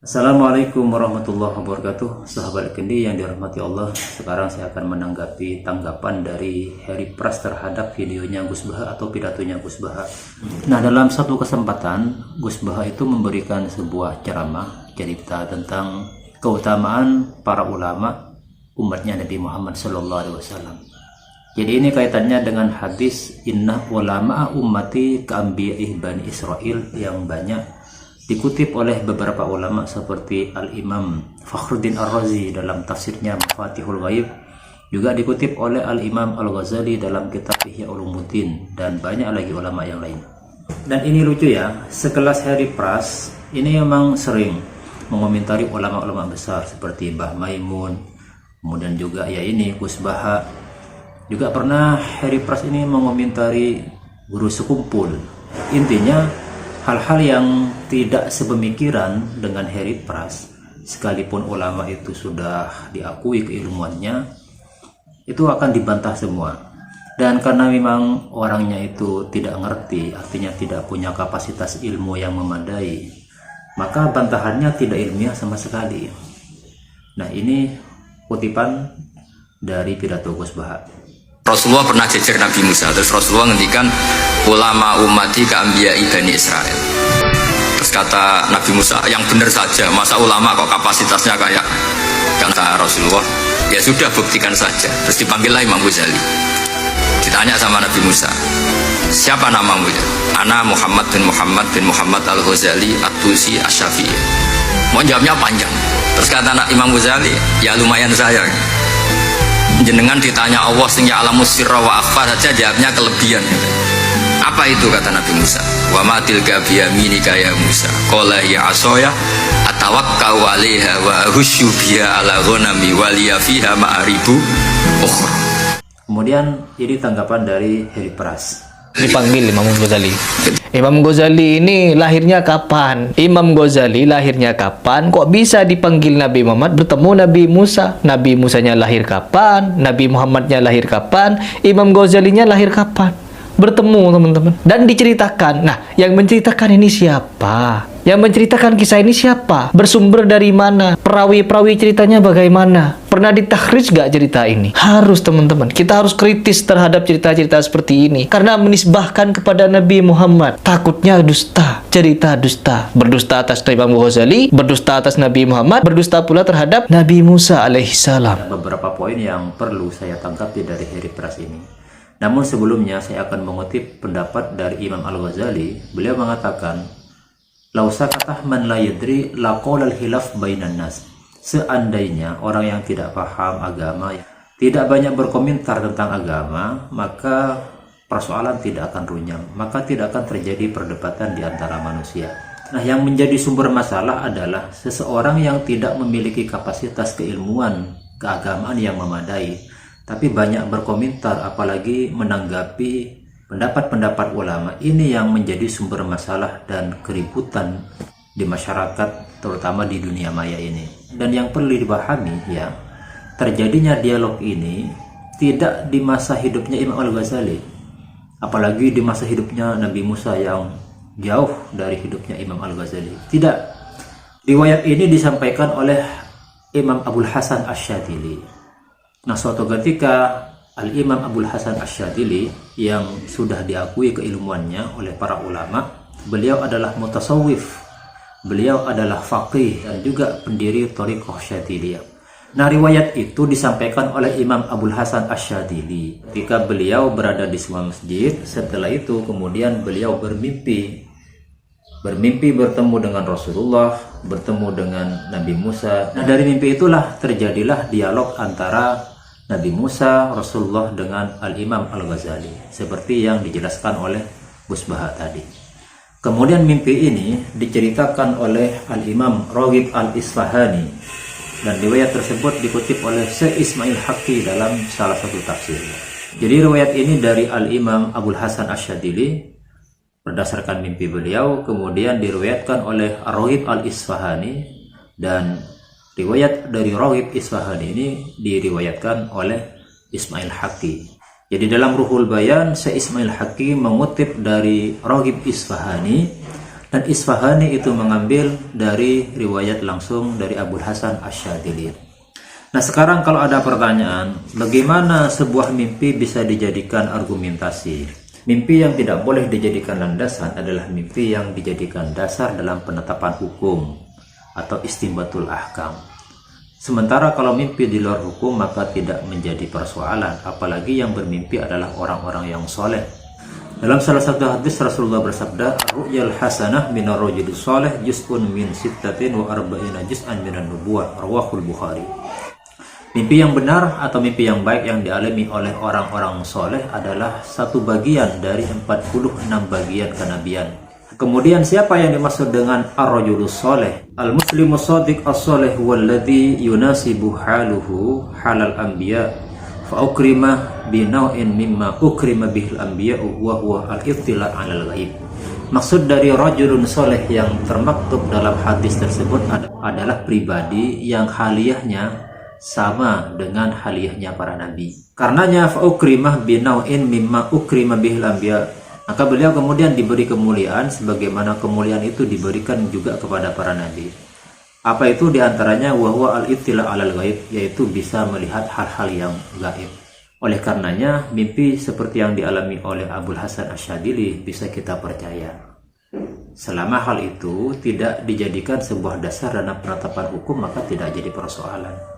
Assalamualaikum warahmatullahi wabarakatuh. Sahabat Kendi yang dirahmati Allah, sekarang saya akan menanggapi tanggapan dari Harry Pras terhadap videonya Gus Baha atau pidatonya Gus Baha. Nah, dalam satu kesempatan Gus Baha itu memberikan sebuah ceramah cerita tentang keutamaan para ulama umatnya Nabi Muhammad SAW. Jadi ini kaitannya dengan hadis inna ulama ummati ka'ambiya'ih Bani Israel yang banyak dikutip oleh beberapa ulama seperti Al-Imam Fakhruddin Ar-Razi dalam tafsirnya Mafatihul Ghaib, juga dikutip oleh Al-Imam Al-Ghazali dalam kitab Ihya Ulumuddin, dan banyak lagi ulama yang lain. Dan ini lucu ya, sekelas Harry Pras ini memang sering mengomentari ulama-ulama besar seperti Mbah Maimun, kemudian juga ya ini Gus Baha. Juga pernah Harry Pras ini mengomentari guru sekumpul. Intinya hal-hal yang tidak sepemikiran dengan Harry Pras, sekalipun ulama itu sudah diakui keilmuannya, itu akan dibantah semua. Dan karena memang orangnya itu tidak ngerti, artinya tidak punya kapasitas ilmu yang memadai, maka bantahannya tidak ilmiah sama sekali. Nah, ini kutipan dari pidato Gus Baha. Rasulullah pernah jejer Nabi Musa, terus Rasulullah ngendikan ulama ummati ka'ambiyai Bani Israel. Terus kata Nabi Musa, yang benar saja, masa ulama kok kapasitasnya kayak, kata Rasulullah, ya sudah buktikan saja. Terus dipanggillah Imam Ghazali, ditanya sama Nabi Musa, siapa namamu ya? Ana Muhammad bin Muhammad Al-Ghazali At-Tusi Asy-Syafi'i. Mau jawabnya panjang. Terus kata Imam Ghazali, ya lumayan saya, jenengan ditanya Allah sing ya'lamu sirra wa akhfa saja jawabnya kelebihan. Apa itu, kata Nabi Musa? Wa ma tilka biyaminika ya Musa? Qala ya asaya atawakkau 'alaiha wa ahusyu biha 'ala ghanami wa liya fiha ma'aribu ukhra. Kemudian ini tanggapan dari Harry Pras. Dipanggil Imam Ghazali. Imam Ghazali ini lahirnya kapan? Imam Ghazali lahirnya kapan? Kok bisa dipanggil Nabi Muhammad bertemu Nabi Musa? Nabi Musanya lahir kapan? Nabi Muhammadnya lahir kapan? Imam Ghazalinya lahir kapan? Bertemu, teman-teman. Dan diceritakan. Nah, yang menceritakan ini siapa? Yang menceritakan kisah ini siapa? Bersumber dari mana? Perawi-perawi ceritanya bagaimana? Pernah ditakhrij gak cerita ini? Harus, teman-teman. Kita harus kritis terhadap cerita-cerita seperti ini. Karena menisbahkan kepada Nabi Muhammad. Takutnya dusta. Cerita dusta. Berdusta atas Imam Ghazali, berdusta atas Nabi Muhammad, berdusta pula terhadap Nabi Musa alaihissalam. Ada beberapa poin yang perlu saya tanggapi dari Harry Pras ini. Namun sebelumnya saya akan mengutip pendapat dari Imam Al-Ghazali. Beliau mengatakan, "Lau sakatah man la yadri laqala al-hilaf bainan nas." Seandainya orang yang tidak paham agama, tidak banyak berkomentar tentang agama, maka persoalan tidak akan runyam, maka tidak akan terjadi perdebatan di antara manusia. Nah, yang menjadi sumber masalah adalah seseorang yang tidak memiliki kapasitas keilmuan keagamaan yang memadai, tapi banyak berkomentar apalagi menanggapi pendapat-pendapat ulama. Ini yang menjadi sumber masalah dan keributan di masyarakat, terutama di dunia maya ini. Dan yang perlu dipahami ya, terjadinya dialog ini tidak di masa hidupnya Imam Al-Ghazali, apalagi di masa hidupnya Nabi Musa yang jauh dari hidupnya Imam Al-Ghazali. Tidak. Riwayat ini disampaikan oleh Imam Abul Hasan Asy-Syadzili. Nah, suatu ketika Al-Imam Abul Hasan Asy-Syadzili yang sudah diakui keilmuannya oleh para ulama, beliau adalah mutasawwif, beliau adalah faqih dan juga pendiri thariqah Syadziliyah. Nah, riwayat itu disampaikan oleh Imam Abul Hasan Asy-Syadzili ketika beliau berada di sebuah masjid. Setelah itu kemudian beliau bermimpi bertemu dengan Rasulullah, bertemu dengan Nabi Musa. Nah, dari mimpi itulah terjadilah dialog antara Nabi Musa, Rasulullah dengan Al-Imam Al-Ghazali, seperti yang dijelaskan oleh Gus Baha tadi. Kemudian mimpi ini diceritakan oleh Al-Imam Raghib Al-Isfahani, dan riwayat tersebut dikutip oleh Syekh Ismail Haqqi dalam salah satu tafsirnya. Jadi riwayat ini dari Al-Imam Abul Hasan Asy-Syadzili berdasarkan mimpi beliau, kemudian diriwayatkan oleh Raghib Al-Isfahani, dan riwayat dari Raghib Isfahani ini diriwayatkan oleh Ismail Haqqi. Jadi dalam Ruhul Bayan, Syekh Ismail Haqqi mengutip dari Raghib Isfahani Dan Isfahani itu mengambil dari riwayat langsung dari Abul Hasan Asy-Syadzili. Nah sekarang kalau ada pertanyaan, bagaimana sebuah mimpi bisa dijadikan argumentasi? Mimpi yang tidak boleh dijadikan landasan adalah mimpi yang dijadikan dasar dalam penetapan hukum atau istinbatul ahkam. Sementara kalau mimpi di luar hukum maka tidak menjadi persoalan, apalagi yang bermimpi adalah orang-orang yang soleh. Dalam salah satu hadis Rasulullah bersabda, "Ru'yal hasanah minar rajuli shalih juz'un min sittatin wa arba'ina juz'an minan nubuwah." Rawahul Bukhari. Mimpi yang benar atau mimpi yang baik yang dialami oleh orang-orang soleh adalah satu bagian dari 46 bagian kenabian. Kemudian siapa yang dimaksud dengan ar-rajulus shalih? Al-muslimu shadiq as-shalih walladzi yunasibu haluhu halal anbiya fa ukrimah binau'in mimma ukrima bihil anbiya wa huwa al-ittila' 'alal ghaib. Maksud dari rajulun soleh yang termaktub dalam hadis tersebut adalah pribadi yang haliyahnya sama dengan haliyahnya para nabi. Karenanya fa ukrimah binau'in mimma ukrima bihil anbiya, maka beliau kemudian diberi kemuliaan sebagaimana kemuliaan itu diberikan juga kepada para nabi. Apa itu diantaranya? Wa huwa al-ittila' 'alal ghaib, yaitu bisa melihat hal-hal yang gaib. Oleh karenanya mimpi seperti yang dialami oleh Abul Hasan Asy-Syadzili bisa kita percaya. Selama hal itu tidak dijadikan sebuah dasar dalam penetapan hukum maka tidak jadi persoalan.